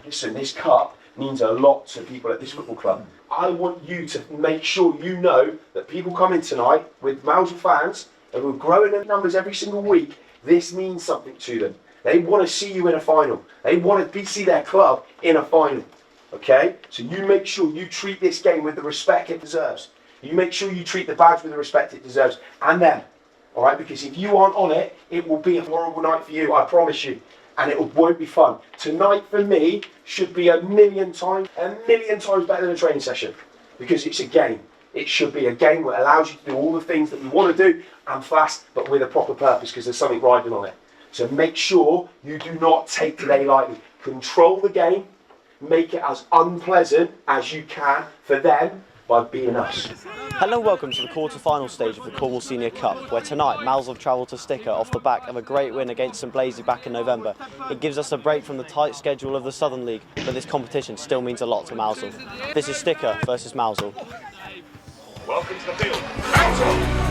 Listen, this cup means a lot to people at this football club. I want you to make sure you know that people coming tonight with Mousehole fans, and we're growing in numbers every single week, this means something to them. They want to see you in a final. They want to see their club in a final. Okay? So you make sure you treat this game with the respect it deserves. You make sure you treat the badge with the respect it deserves. And them. Alright? Because if you aren't on it, it will be a horrible night for you, I promise you. And it won't be fun. Tonight for me should be a million times better than a training session. Because it's a game. It should be a game that allows you to do all the things that we want to do and fast, but with a proper purpose, because there's something riding on it. So make sure you do not take today lightly. Control the game, make it as unpleasant as you can for them by being us. Hello and welcome to the quarter-final stage of the Cornwall Senior Cup, where tonight Mousehole have travelled to Sticker off the back of a great win against St Blaise back in November. It gives us a break from the tight schedule of the Southern League, but this competition still means a lot to Mousehole. This is Sticker versus Mousehole. Welcome to the field, Mousehole!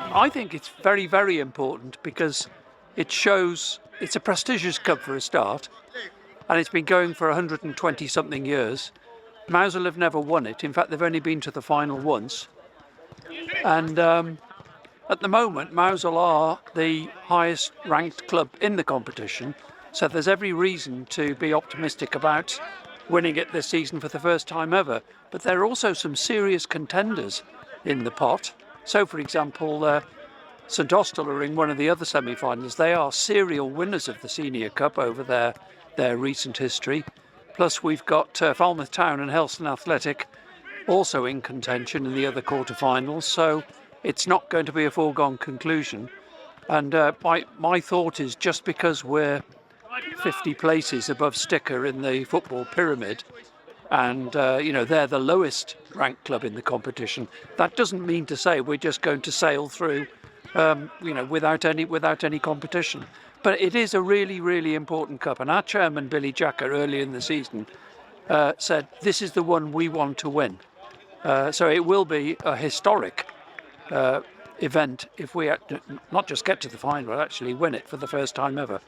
I think it's very, very important because it shows it's a prestigious cup for a start, and it's been going for 120-something years. Mousehole have never won it. In fact, they've only been to the final once. And at the moment, Mousehole are the highest ranked club in the competition, so there's every reason to be optimistic about winning it this season for the first time ever. But there are also some serious contenders in the pot. So, for example, St Austell are in one of the other semi-finals. They are serial winners of the Senior Cup over their recent history. Plus, we've got Falmouth Town and Helston Athletic also in contention in the other quarter-finals. So, it's not going to be a foregone conclusion. And my thought is, just because we're 50 places above Sticker in the football pyramid, and they're the lowest ranked club in the competition, that doesn't mean to say we're just going to sail through without any competition. But it is a really, really important cup, and our chairman Billy Jacker early in the season said this is the one we want to win. So it will be a historic event if we not just get to the final, but actually win it for the first time ever.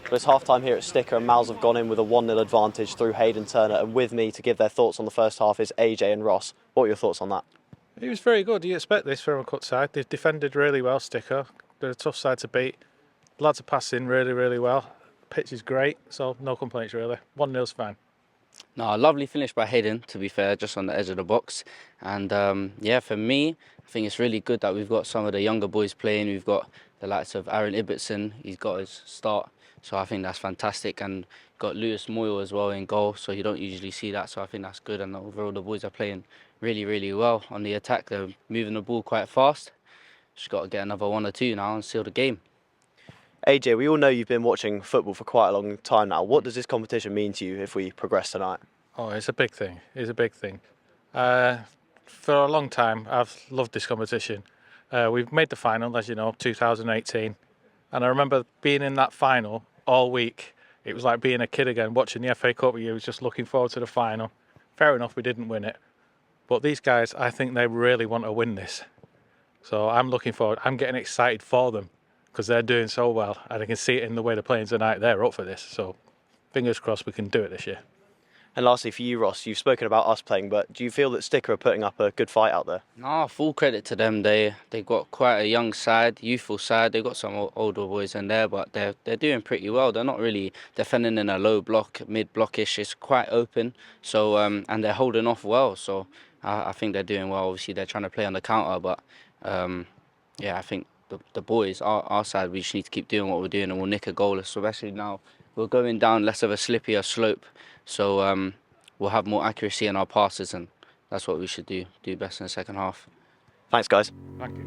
But it's half-time here at Sticker and Mals have gone in with a 1-0 advantage through Hayden Turner, and with me to give their thoughts on the first half is AJ and Ross. What are your thoughts on that? It was very good. You expect this from a cut side. They've defended really well, Sticker. They're a tough side to beat. The lads are passing really, really well. Pitch is great, so no complaints really. 1-0's fine. No, a lovely finish by Hayden, to be fair, just on the edge of the box. And yeah, for me, I think it's really good that we've got some of the younger boys playing. We've got the likes of Aaron Ibbotson. He's got his start, so I think that's fantastic. And got Lewis Moyle as well in goal, so you don't usually see that, so I think that's good. And overall, the boys are playing really, really well on the attack. They're moving the ball quite fast. Just got to get another 1 or 2 now and seal the game. AJ, we all know you've been watching football for quite a long time now. What does this competition mean to you if we progress tonight? Oh, it's a big thing. It's a big thing. For a long time, I've loved this competition. We've made the final, as you know, 2018. And I remember being in that final all week. It was like being a kid again, watching the FA Cup. You was just looking forward to the final. Fair enough, we didn't win it. But these guys, I think they really want to win this. So I'm looking forward. I'm getting excited for them because they're doing so well. And I can see it in the way they're playing tonight. They're up for this. So fingers crossed we can do it this year. And lastly, for you, Ross, you've spoken about us playing, but do you feel that Sticker are putting up a good fight out there? No, full credit to them. They got quite a young side, youthful side. They've got some older boys in there, but they're doing pretty well. They're not really defending in a low block, mid blockish. It's quite open. So and they're holding off well. So I think they're doing well. Obviously, they're trying to play on the counter, but yeah, I think the boys, our side, we just need to keep doing what we're doing, and we'll nick a goal. Especially now, we're going down less of a slippier slope. So we'll have more accuracy in our passes, and that's what we should do best in the second half. Thanks, guys. Thank you.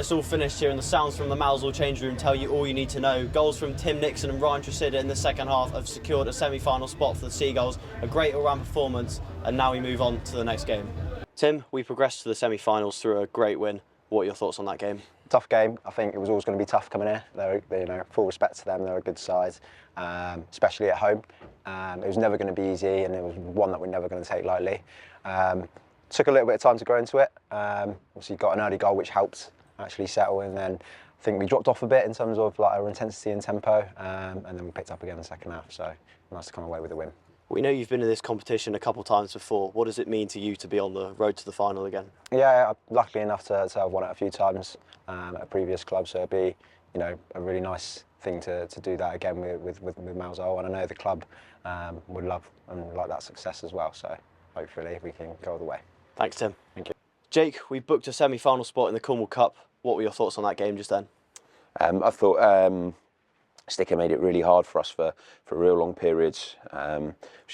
it's all finished here, and the sounds from the Mousehole change room tell you all you need to know. Goals from Tim Nixon and Ryan Tresida in the second half have secured a semi-final spot for the Seagulls. A great all-round performance, and now we move on to the next game. Tim, we progressed to the semi-finals through a great win. What are your thoughts on that game? Tough game. I think it was always going to be tough coming here. Full respect to them. They're a good side, especially at home. It was never going to be easy, and it was one that we're never going to take lightly. Took a little bit of time to grow into it. Obviously, got an early goal, which helped actually settle, and then I think we dropped off a bit in terms of like our intensity and tempo, and then we picked up again in the second half. So nice to come away with a win. We know you've been in this competition a couple of times before. What does it mean to you to be on the road to the final again? Yeah, luckily enough to have won it a few times at a previous club, so it'd be a really nice thing to do that again with Mousehole, and I know the club would love and like that success as well. So hopefully we can go all the way. Thanks, Tim. Thank you. Jake, we booked a semi-final spot in the Cornwall Cup. What were your thoughts on that game just then? I thought Sticker made it really hard for us for real long periods.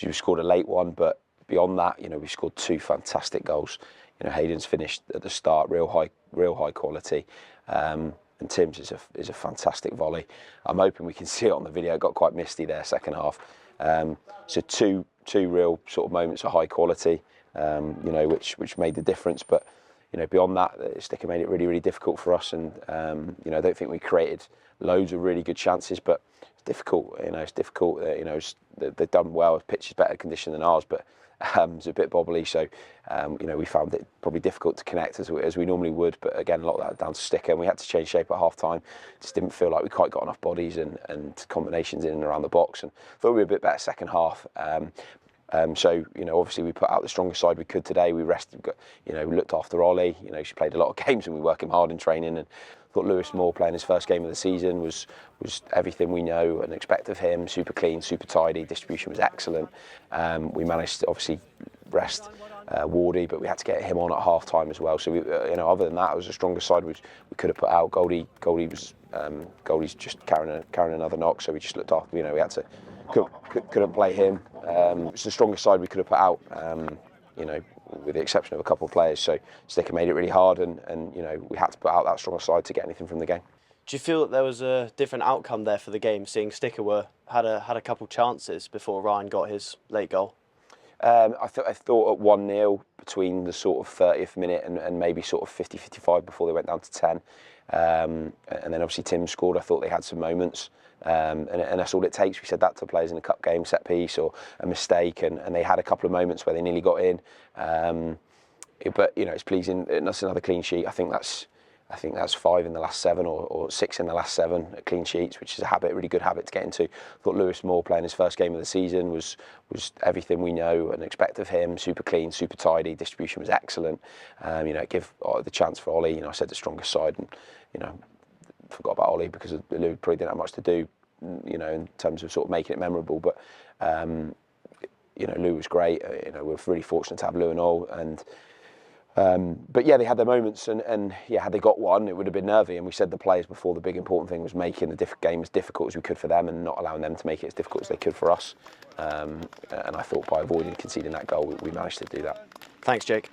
We scored a late one, but beyond that, we scored two fantastic goals. Hayden's finished at the start, real high quality, and Tim's is a fantastic volley. I'm hoping we can see it on the video. It got quite misty there second half. So two real sort of moments of high quality, which made the difference. But beyond that, Sticker made it really, really difficult for us, and I don't think we created loads of really good chances, but it's difficult. It's difficult. They've done well. Pitch is better condition than ours, but it's a bit bobbly. So we found it probably difficult to connect as we normally would. But again, a lot of that down to Sticker, and we had to change shape at half time. Just didn't feel like we quite got enough bodies and combinations in and around the box, and thought we were a bit better second half. So obviously we put out the strongest side we could today. We rested, we looked after Ollie. She played a lot of games, and we work him hard in training. And thought Lewis Moore playing his first game of the season was everything we know and expect of him. Super clean, super tidy. Distribution was excellent. We managed to obviously rest Wardy, but we had to get him on at half time as well. So we, other than that, it was the strongest side we could have put out. Goldie's just carrying another knock, so we just looked after. We had to. Couldn't play him. It's the strongest side we could have put out, with the exception of a couple of players. So Sticker made it really hard, and we had to put out that stronger side to get anything from the game. Do you feel that there was a different outcome there for the game, seeing Sticker had a couple chances before Ryan got his late goal? I thought at 1-0 between the sort of 30th minute and maybe sort of 50-55 before they went down to 10. And then obviously Tim scored. I thought they had some moments. And that's all it takes. We said that to players in a cup game, set piece or a mistake, and they had a couple of moments where they nearly got in. But it's pleasing. That's another clean sheet. I think that's 5 in the last 7 or 6 in the last 7 clean sheets, which is a really good habit to get into. I thought Lewis Moore playing his first game of the season was everything we know and expect of him. Super clean, super tidy. Distribution was excellent. Give the chance for Ollie. I said the strongest side, and forgot about Ollie because Lou probably didn't have much to do, in terms of sort of making it memorable. But Lou was great. We're really fortunate to have Lou and all. But yeah, they had their moments, and had they got one, it would have been nervy. And we said the players before, the big important thing was making the game as difficult as we could for them, and not allowing them to make it as difficult as they could for us. And I thought by avoiding conceding that goal, we managed to do that. Thanks, Jake.